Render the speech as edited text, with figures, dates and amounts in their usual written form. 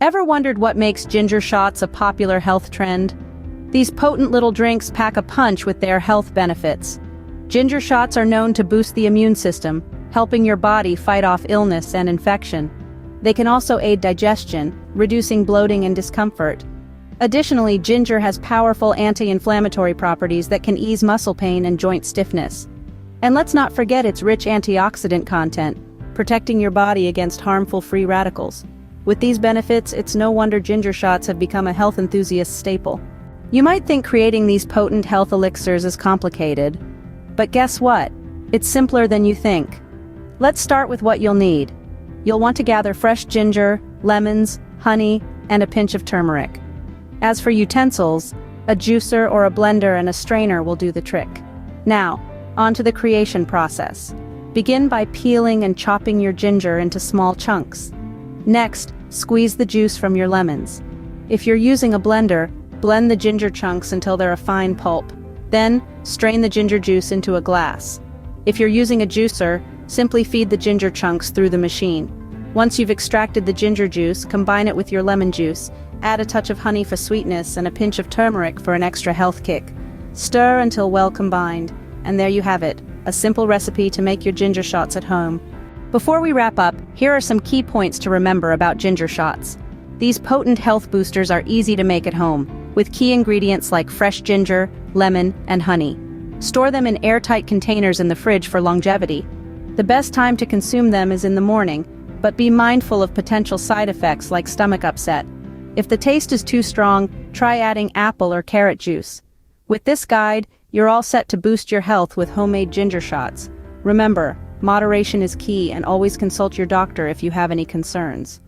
Ever wondered what makes ginger shots a popular health trend? These potent little drinks pack a punch with their health benefits. Ginger shots are known to boost the immune system, helping your body fight off illness and infection. They can also aid digestion, reducing bloating and discomfort. Additionally, ginger has powerful anti-inflammatory properties that can ease muscle pain and joint stiffness. And let's not forget its rich antioxidant content, protecting your body against harmful free radicals. With these benefits, it's no wonder ginger shots have become a health enthusiast staple. You might think creating these potent health elixirs is complicated, but guess what? It's simpler than you think. Let's start with what you'll need. You'll want to gather fresh ginger, lemons, honey, and a pinch of turmeric. As for utensils, a juicer or a blender and a strainer will do the trick. Now, on to the creation process. Begin by peeling and chopping your ginger into small chunks. Next, squeeze the juice from your lemons. If you're using a blender, blend the ginger chunks until they're a fine pulp. Then, strain the ginger juice into a glass. If you're using a juicer, simply feed the ginger chunks through the machine. Once you've extracted the ginger juice, combine it with your lemon juice, add a touch of honey for sweetness and a pinch of turmeric for an extra health kick. Stir until well combined, and there you have it, a simple recipe to make your ginger shots at home. Before we wrap up, here are some key points to remember about ginger shots. These potent health boosters are easy to make at home, with key ingredients like fresh ginger, lemon, and honey. Store them in airtight containers in the fridge for longevity. The best time to consume them is in the morning, but be mindful of potential side effects like stomach upset. If the taste is too strong, try adding apple or carrot juice. With this guide, you're all set to boost your health with homemade ginger shots. Remember, moderation is key, and always consult your doctor if you have any concerns.